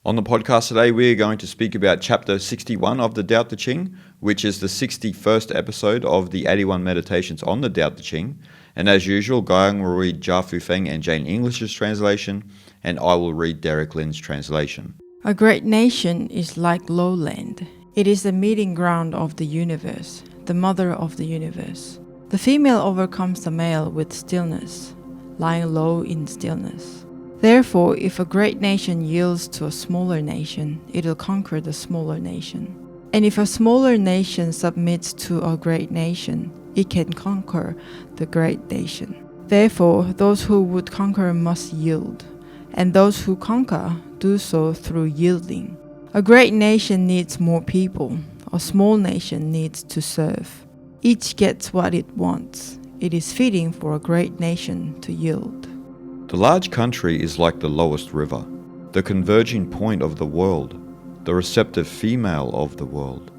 On the podcast today, we are going to speak about chapter 61 of the Tao Te Ching, which is the 61st episode of the 81 meditations on the Tao Te Ching. And as usual, Guang will read Jia Fu Feng and Jane English's translation, and I will read Derek Lin's translation. A great nation is like lowland. It is the meeting ground of the universe, the mother of the universe. The female overcomes the male with stillness, lying low in stillness. Therefore, if a great nation yields to a smaller nation, it will conquer the smaller nation. And if a smaller nation submits to a great nation, it can conquer the great nation. Therefore, those who would conquer must yield, and those who conquer do so through yielding. A great nation needs more people. A small nation needs to serve. Each gets what it wants. It is fitting for a great nation to yield. The large country is like the lowest river, the converging point of the world, the receptive female of the world.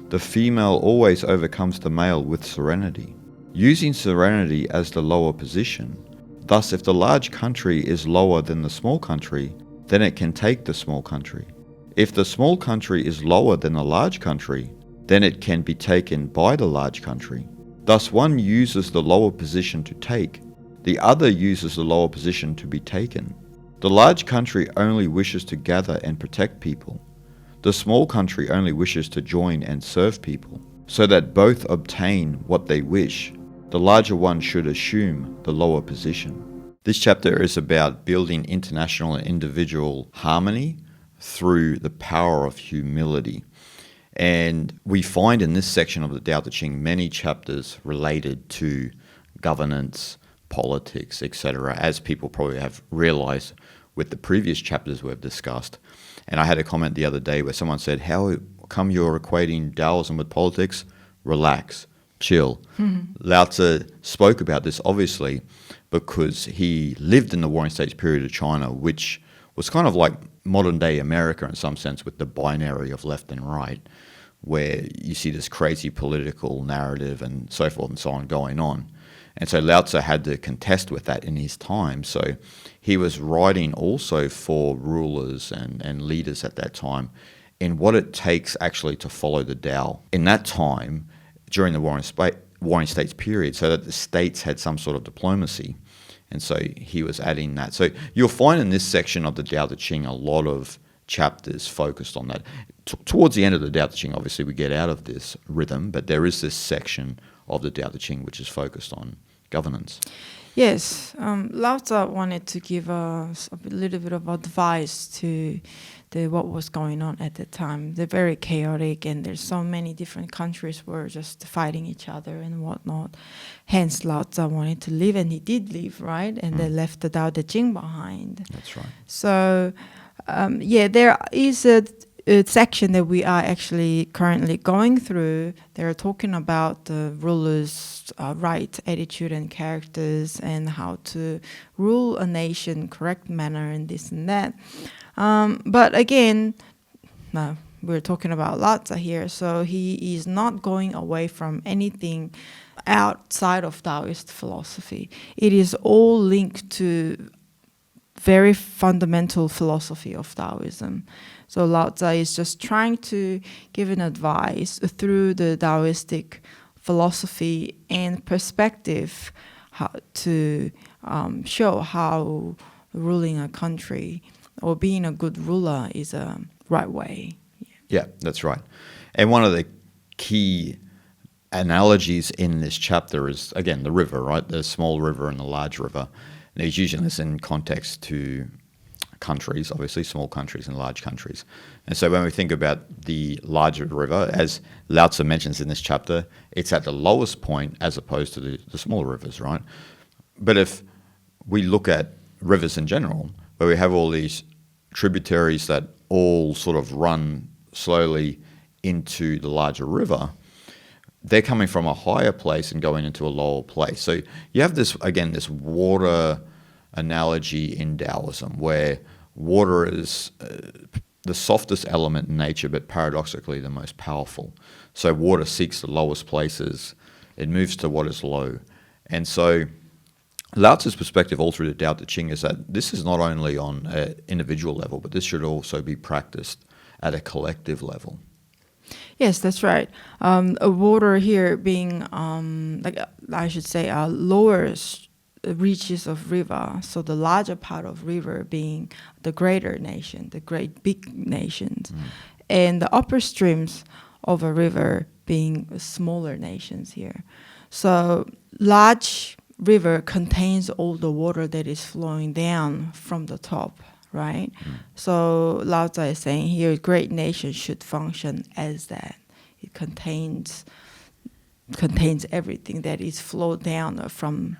The female always overcomes the male with serenity, using serenity as the lower position. Thus, if the large country is lower than the small country, then it can take the small country. If the small country is lower than the large country, then it can be taken by the large country. Thus, one uses the lower position to take. The other uses the lower position to be taken. The large country only wishes to gather and protect people. The small country only wishes to join and serve people, so that both obtain what they wish. The larger one should assume the lower position. This chapter is about building international and individual harmony through the power of humility. And we find in this section of the Tao Te Ching many chapters related to governance, politics, etc., as people probably have realized with the previous chapters we've discussed. And I had a comment the other day where someone said, how come you're equating Taoism with politics? Relax, chill. Lao Tzu spoke about this, obviously, because he lived in the Warring States period of China, which was kind of like modern-day America in some sense, with the binary of left and right, where you see this crazy political narrative and so forth and so on going on. And so Lao Tzu had to contest with that in his time. So he was writing also for rulers and leaders at that time in what it takes actually to follow the Tao. In that time, during the Warring States period, so that the states had some sort of diplomacy. And so he was adding that. So you'll find in this section of the Tao Te Ching a lot of chapters focused on that. Towards the end of the Tao Te Ching, obviously, we get out of this rhythm, but there is this section of the Tao Te Ching which is focused on governance. Yes, Lao Tzu wanted to give us a little bit of advice to what was going on at the time. They're very chaotic, and there's so many different countries were just fighting each other and whatnot. Hence, Lao Tzu wanted to leave, and he did leave, right? And they left the Tao Te Ching behind. That's right. So, there is a section that we are actually currently going through. They're talking about the ruler's right attitude and characters and how to rule a nation correct manner and this and that. But again, we're talking about Lao Tzu here, so he is not going away from anything outside of Taoist philosophy. It is all linked to very fundamental philosophy of Taoism. So Lao Tzu is just trying to give an advice through the Taoistic philosophy and perspective how to show how ruling a country or being a good ruler is a right way. Yeah, that's right. And one of the key analogies in this chapter is, again, the river, right? The small river and the large river. And he's using this in context to countries, obviously small countries and large countries. And so when we think about the larger river, as Lao Tzu mentions in this chapter, it's at the lowest point as opposed to the smaller rivers, right? But if we look at rivers in general, where we have all these tributaries that all sort of run slowly into the larger river, they're coming from a higher place and going into a lower place. So you have this, again, this water analogy in Taoism, where water is the softest element in nature, but paradoxically the most powerful. So water seeks the lowest places. It moves to what is low. And so Lao Tzu's perspective all through the Tao Te Ching is that this is not only on an individual level, but this should also be practiced at a collective level. Yes, that's right. Water here being, like I should say, lower reaches of river. So the larger part of river being the greater nation, the great big nations, and the upper streams of a river being smaller nations here. So large river contains all the water that is flowing down from the top, right? So Lao Tzu is saying here, great nations should function as that. It contains everything that is flowed down from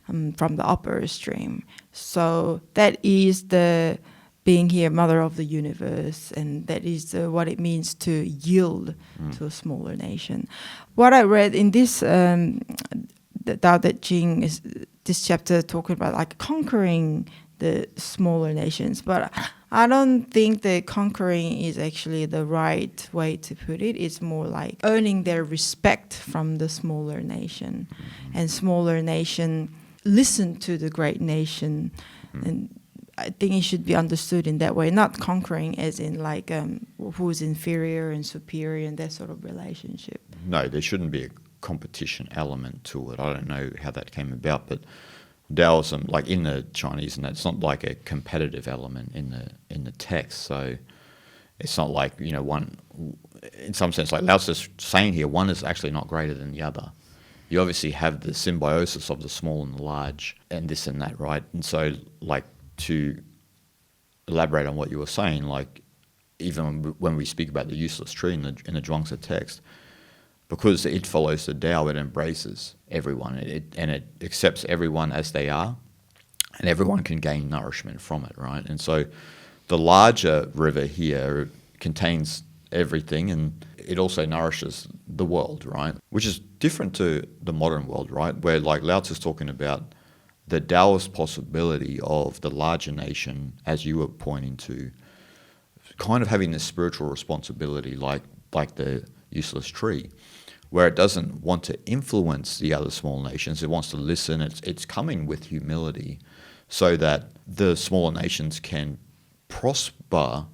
the upper stream. So that is the being here, mother of the universe, and that is what it means to yield to a smaller nation. What I read in this the Tao Te Ching is this chapter talking about like conquering the smaller nations, but I don't think that conquering is actually the right way to put it. It's more like earning their respect from the smaller nation, and smaller nation listen to the great nation, and I think it should be understood in that way, not conquering as in like who's inferior and superior and that sort of relationship. No, there shouldn't be a competition element to it. I don't know how that came about, but Taoism, like in the Chinese, and it's not like a competitive element in the text. So it's not like, you know, one, in some sense, like Lao Tzu's saying here, one is actually not greater than the other. You obviously have the symbiosis of the small and the large, and this and that, right? And so, like, to elaborate on what you were saying, like, even when we speak about the useless tree in the Zhuangzi text, because it follows the Tao, it embraces everyone, and it accepts everyone as they are, and everyone can gain nourishment from it, right? And so the larger river here contains everything, and it also nourishes the world, right? Which is different to the modern world, right? Where like Lao Tzu's talking about the Taoist possibility of the larger nation, as you were pointing to, kind of having this spiritual responsibility like the useless tree, where it doesn't want to influence the other small nations. It wants to listen. It's coming with humility so that the smaller nations can prosper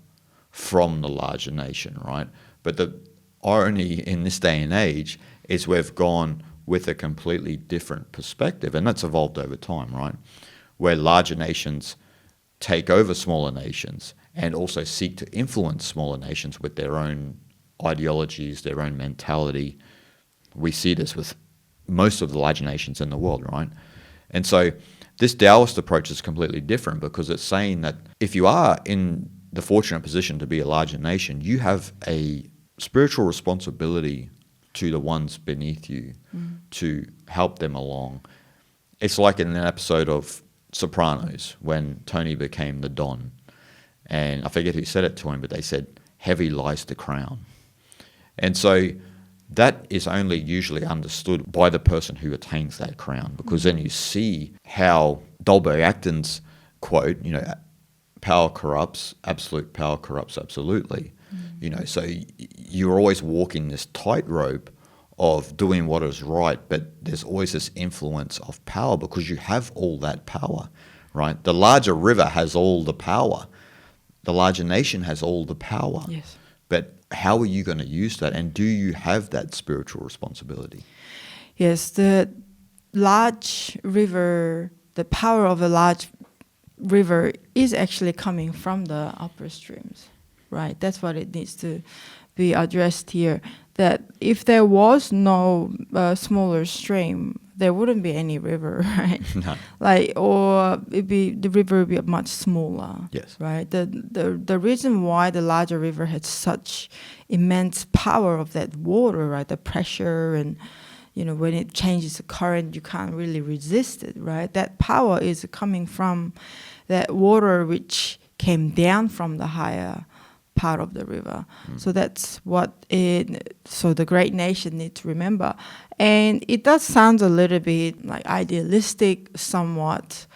from the larger nation, right? But the irony in this day and age is we've gone with a completely different perspective, and that's evolved over time, right? Where larger nations take over smaller nations and also seek to influence smaller nations with their own ideologies, their own mentality. We see this with most of the larger nations in the world, right? And so this Taoist approach is completely different, because it's saying that if you are in the fortunate position to be a larger nation, you have a spiritual responsibility to the ones beneath you to help them along. It's like in an episode of Sopranos when Tony became the Don. And I forget who said it to him, but they said, "Heavy lies the crown." And so that is only usually understood by the person who attains that crown, because then you see how Dolberg Acton's quote, you know, power corrupts, absolute power corrupts absolutely. You know, so you're always walking this tightrope of doing what is right, but there's always this influence of power because you have all that power, right? The larger river has all the power. The larger nation has all the power. Yes. But how are you going to use that? And do you have that spiritual responsibility? Yes, the large river, the power of a large river is actually coming from the upper streams, right? That's what it needs to be addressed here. That if there was no smaller stream, there wouldn't be any river, right? No. Like, or the river would be much smaller. Yes. Right. The reason why the larger river had such immense power of that water, right? The pressure, and you know, when it changes the current, you can't really resist it, right? That power is coming from that water which came down from the higher part of the river. So that's what so the great nation need to remember. And it does sound a little bit like idealistic somewhat,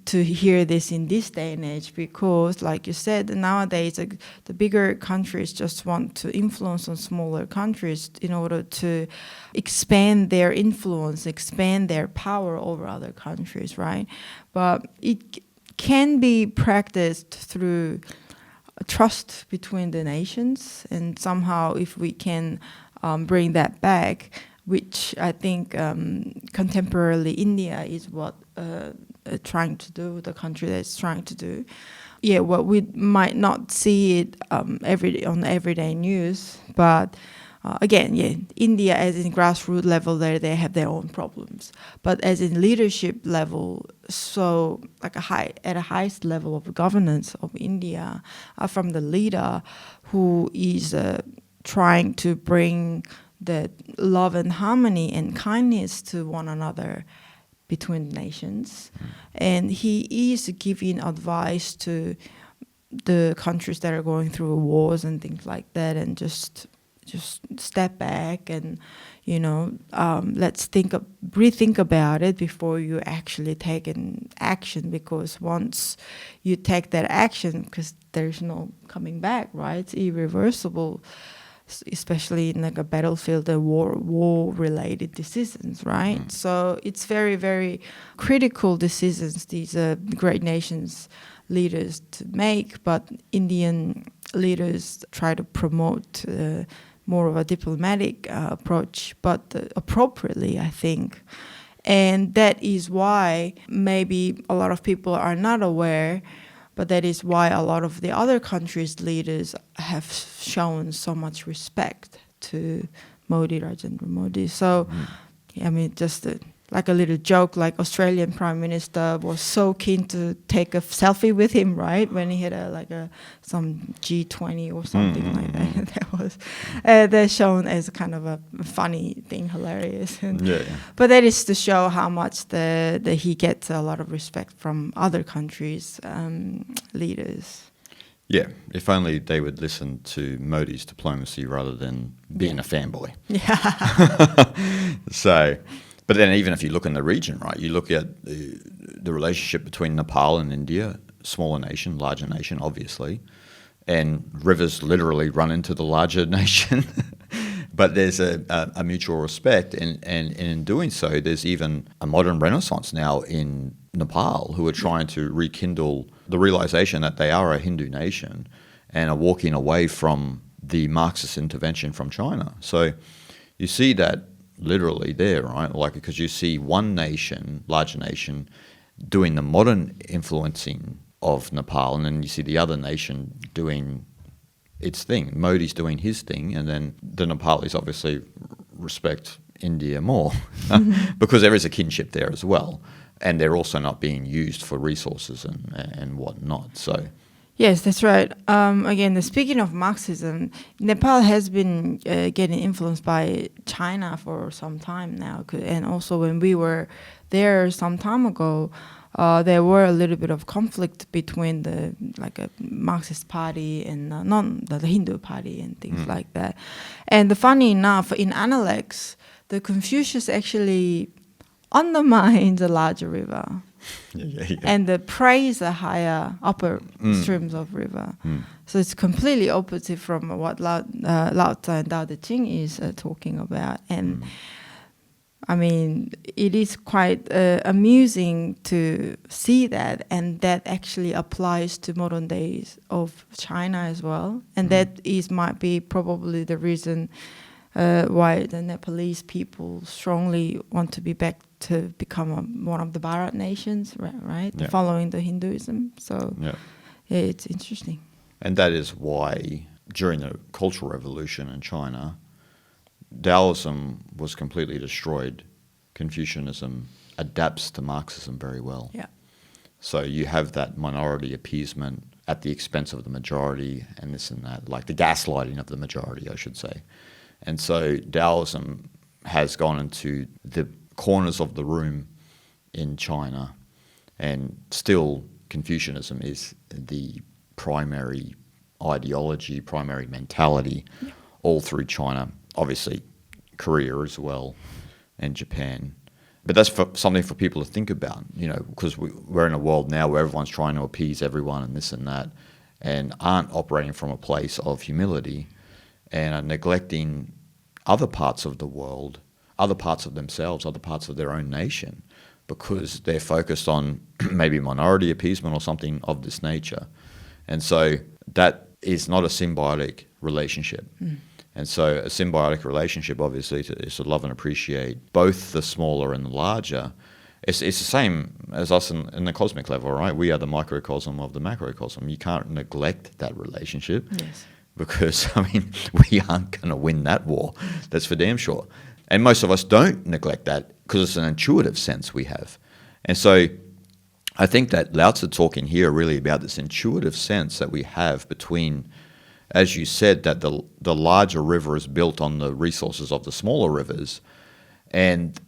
to hear this in this day and age, because like you said, nowadays the bigger countries just want to influence on smaller countries in order to expand their influence, expand their power over other countries, right? But it can be practiced through trust between the nations, and somehow if we can bring that back, which I think contemporarily India is what trying to do, the country that's trying to do. Yeah, what we might not see it on everyday news, but again, yeah, India as in grassroots level, they have their own problems. But as in leadership level, so like at a highest level of governance of India, from the leader who is trying to bring the love and harmony and kindness to one another between nations. And he is giving advice to the countries that are going through wars and things like that, and just step back and, let's rethink about it before you actually take an action, because once you take that action, because there's no coming back, right? It's irreversible, especially in like a battlefield, the war-related decisions, right? So it's very, very critical decisions these great nations leaders to make, but Indian leaders try to promote more of a diplomatic approach, but appropriately, I think. And that is why maybe a lot of people are not aware, but that is why a lot of the other countries' leaders have shown so much respect to Rajendra Modi. So, I mean, just like a little joke, like Australian Prime Minister was so keen to take a selfie with him, right? When he had some G20 or something like that. That was they're shown as kind of a funny thing, hilarious. But that is to show how much he gets a lot of respect from other countries' leaders. Yeah, if only they would listen to Modi's diplomacy rather than being a fanboy. Yeah. But then even if you look in the region, right, you look at the relationship between Nepal and India, smaller nation, larger nation, obviously, and rivers literally run into the larger nation. But there's a mutual respect, and in doing so, there's even a modern renaissance now in Nepal who are trying to rekindle the realization that they are a Hindu nation and are walking away from the Marxist intervention from China. So you see that literally there, right? Like, because you see one nation, larger nation, doing the modern influencing of Nepal, and then you see the other nation doing its thing. Modi's doing his thing, and then the Nepalis obviously respect India more because there is a kinship there as well, and they're also not being used for resources and whatnot. So. Yes, that's right. Again, speaking of Marxism, Nepal has been getting influenced by China for some time now. And also when we were there some time ago, there were a little bit of conflict between a Marxist party and the Hindu party and things like that. And funny enough, in Analects, the Confucius actually undermined the larger river. And praise the higher upper streams of river. So it's completely opposite from what Lao Tzu and Tao Te Ching is talking about. And I mean, it is quite amusing to see that, and that actually applies to modern days of China as well. And that might be probably the reason why the Nepalese people strongly want to be back to become one of the Bharat nations, right? Yeah. Following the Hinduism. So yeah, it's interesting. And that is why during the Cultural Revolution in China, Taoism was completely destroyed. Confucianism adapts to Marxism very well. Yeah. So you have that minority appeasement at the expense of the majority and this and that, like the gaslighting of the majority, I should say. And so Taoism has gone into the corners of the room in China, and still Confucianism is the primary ideology, primary mentality all through China, obviously Korea as well, and Japan. But that's something for people to think about, because we're in a world now where everyone's trying to appease everyone and this and that, and aren't operating from a place of humility and are neglecting other parts of the world, other parts of themselves, other parts of their own nation, because they're focused on maybe minority appeasement or something of this nature. And so that is not a symbiotic relationship. And so a symbiotic relationship, obviously, is to love and appreciate both the smaller and the larger. It's the same as us in the cosmic level, right? We are the microcosm of the macrocosm. You can't neglect that relationship. Yes. Because, we aren't going to win that war. That's for damn sure. And most of us don't neglect that because it's an intuitive sense we have. And so I think that Lao Tzu talking here really about this intuitive sense that we have between, as you said, that the larger river is built on the resources of the smaller rivers, and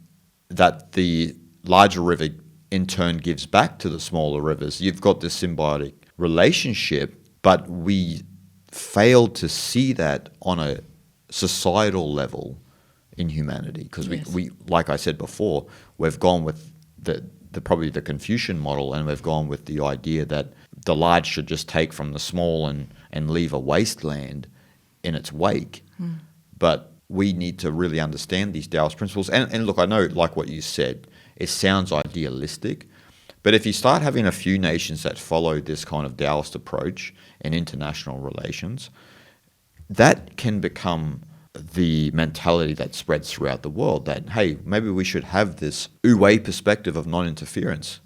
that the larger river in turn gives back to the smaller rivers. You've got this symbiotic relationship, but we fail to see that on a societal level in humanity, because we like I said before, we've gone with the probably the Confucian model, and we've gone with the idea that the large should just take from the small and leave a wasteland in its wake. But we need to really understand these Taoist principles. And look, I know, like what you said, it sounds idealistic, but if you start having a few nations that follow this kind of Taoist approach in international relations, that can become the mentality that spreads throughout the world, that, hey, maybe we should have this wu-wei perspective of non-interference.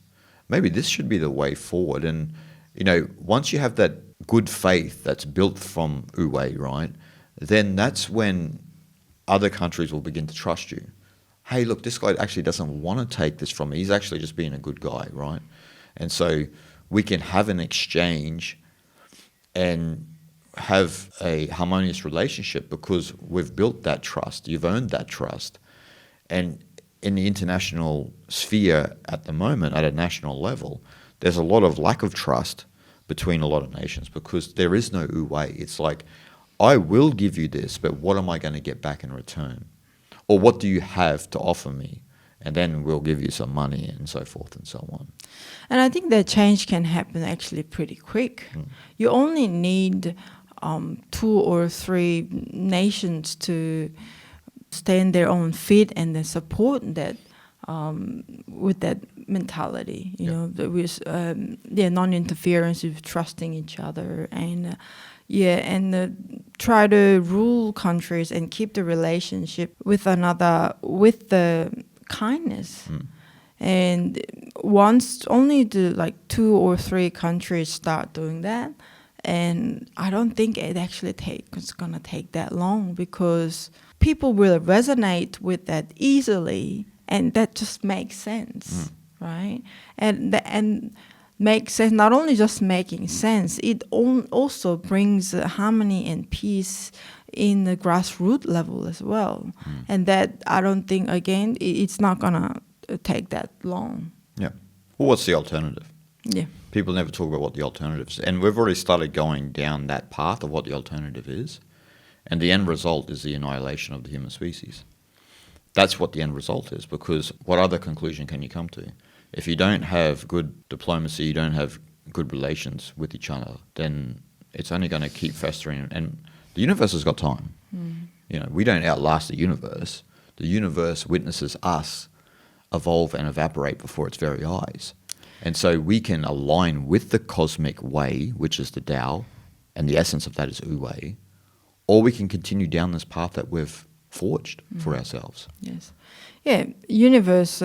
Maybe this should be the way forward. And, once you have that good faith that's built from wu-wei, right, then that's when other countries will begin to trust you. Hey, look, this guy actually doesn't want to take this from me. He's actually just being a good guy, right? And so we can have an exchange and have a harmonious relationship because we've built that trust. You've earned that trust. And in the international sphere at the moment, at a national level, there's a lot of lack of trust between a lot of nations because there is no wu-wei. It's like, I will give you this, but what am I going to get back in return? Or what do you have to offer me? And then we'll give you some money and so forth and so on. And I think that change can happen actually pretty quick. You only need 2 or 3 nations to stand their own feet and then support that with that mentality, with non-interference, with trusting each other, and try to rule countries and keep the relationship with another with the kindness. And once only the 2 or 3 countries start doing that, and I don't think it's gonna take that long, because people will resonate with that easily, and that just makes sense, right? And makes sense, not only just making sense, it also brings harmony and peace in the grassroots level as well. And that, I don't think, again, it's not gonna take that long. Yeah. Well, what's the alternative? Yeah. People never talk about what the alternative is. And we've already started going down that path of what the alternative is. And the end result is the annihilation of the human species. That's what the end result is, because what other conclusion can you come to? If you don't have good diplomacy, you don't have good relations with each other, then it's only going to keep festering. And the universe has got time. We don't outlast the universe. The universe witnesses us evolve and evaporate before its very eyes. And so we can align with the cosmic way, which is the Tao, and the essence of that is wu-wei, or we can continue down this path that we've forged for ourselves. Yes. Yeah, universe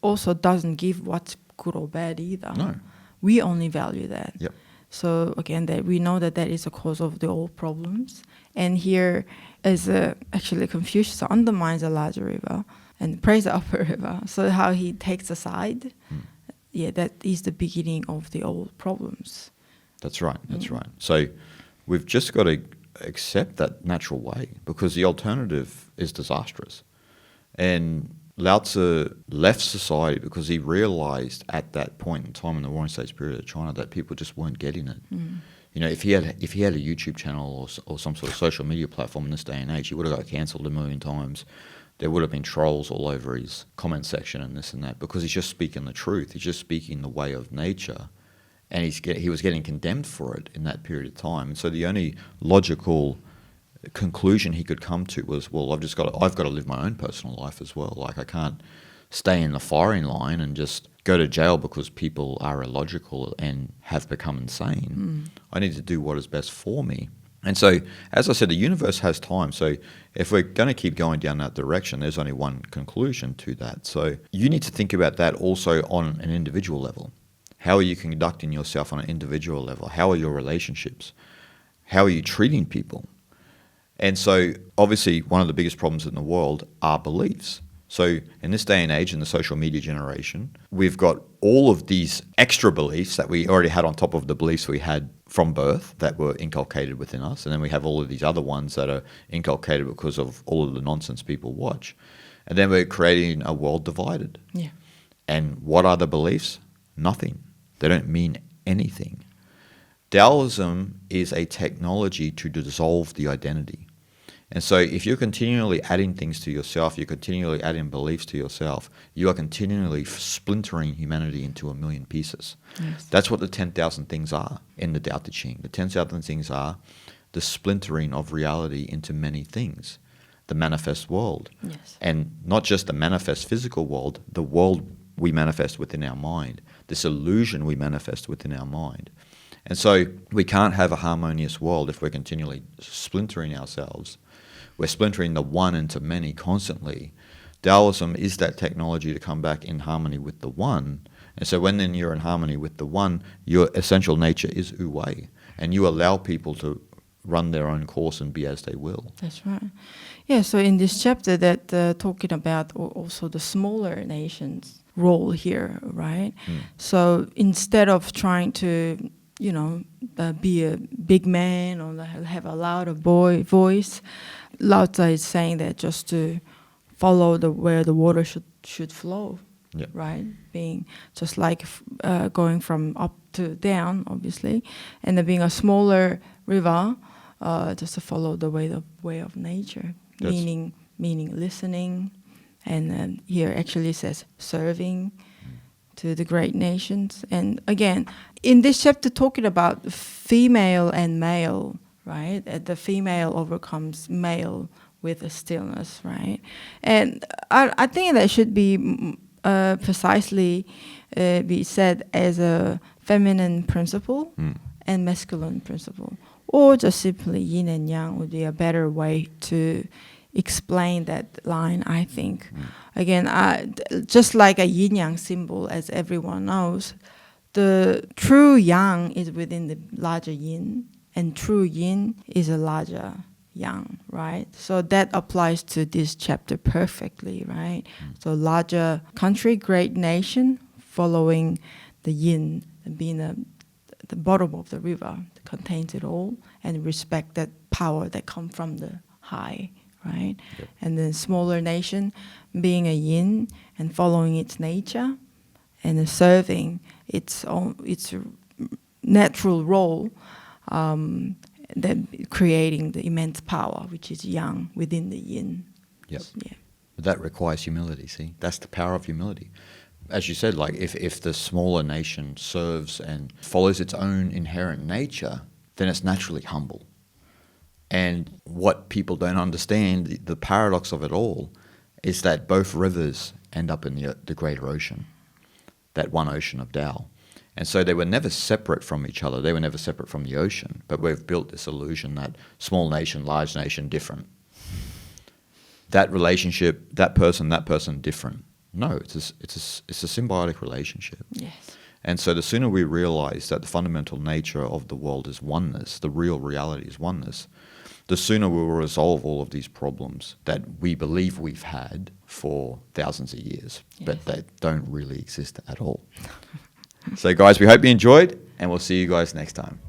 also doesn't give what's good or bad either. No. We only value that. Yep. So again, that we know that is a cause of the old problems. And here is actually Confucius undermines the larger river and praise the upper river. So how he takes a side, that is the beginning of the old problems. That's right. That's right. So we've just got to accept that natural way, because the alternative is disastrous. And Lao Tzu left society because he realized at that point in time in the Warring States period of China that people just weren't getting it. If he had a YouTube channel or some sort of social media platform in this day and age, he would have got cancelled a million times. there would have been trolls all over his comment section and this and that, because he's just speaking the truth. He's just speaking the way of nature. And he was getting condemned for it in that period of time. And so the only logical conclusion he could come to was, well, I've got to live my own personal life as well. Like, I can't stay in the firing line and just go to jail because people are illogical and have become insane. I need to do what is best for me. And so, as I said, the universe has time. So if we're going to keep going down that direction, there's only one conclusion to that. So you need to think about that also on an individual level. How are you conducting yourself on an individual level? How are your relationships? How are you treating people? And so, obviously, one of the biggest problems in the world are beliefs. So in this day and age, in the social media generation, we've got all of these extra beliefs that we already had on top of the beliefs we had from birth that were inculcated within us. And then we have all of these other ones that are inculcated because of all of the nonsense people watch. And then we're creating a world divided. Yeah. And what are the beliefs? Nothing. They don't mean anything. Taoism is a technology to dissolve the identity. And so if you're continually adding things to yourself, you're continually adding beliefs to yourself, you are continually splintering humanity into a million pieces. Yes. That's what the 10,000 things are in the Tao Te Ching. The 10,000 things are the splintering of reality into many things, the manifest world. Yes. And not just the manifest physical world, the world we manifest within our mind, this illusion we manifest within our mind. And so we can't have a harmonious world if we're continually splintering ourselves. We're splintering the one into many constantly. Taoism is that technology to come back in harmony with the one. And so when then you're in harmony with the one, your essential nature is Wu Wei. And you allow people to run their own course and be as they will. That's right. Yeah, so in this chapter that talking about also the smaller nations' role here, right? So instead of trying to be a big man or have a louder voice, Lao Tzu is saying that just to follow where the water should flow, right? Being just like going from up to down, obviously, and then being a smaller river, just to follow the way of nature, meaning listening, and here actually says serving to the great nations. And again, in this chapter talking about female and male, right? The female overcomes male with a stillness, right? And I think that should be precisely be said as a feminine principle and masculine principle. Or just simply yin and yang would be a better way to explain that line, I think. Again, just like a yin-yang symbol, as everyone knows, the true yang is within the larger yin, and true yin is a larger yang, right? So that applies to this chapter perfectly, right? So larger country, great nation, following the yin, being the bottom of the river, that contains it all, and respect that power that comes from the high, right? Yep. And then smaller nation being a yin and following its nature and serving its natural role, then creating the immense power, which is yang within the yin. Yep. Yeah. But that requires humility, see? That's the power of humility. As you said, like if the smaller nation serves and follows its own inherent nature, then it's naturally humble. And what people don't understand, the paradox of it all, is that both rivers end up in the greater ocean, that one ocean of Tao. And so they were never separate from each other. They were never separate from the ocean. But we've built this illusion that small nation, large nation, different. That relationship, that person, different. No, it's a symbiotic relationship. Yes. And so the sooner we realize that the fundamental nature of the world is oneness, the real reality is oneness, the sooner we will resolve all of these problems that we believe we've had for thousands of years, but that don't really exist at all. So guys, we hope you enjoyed, and we'll see you guys next time.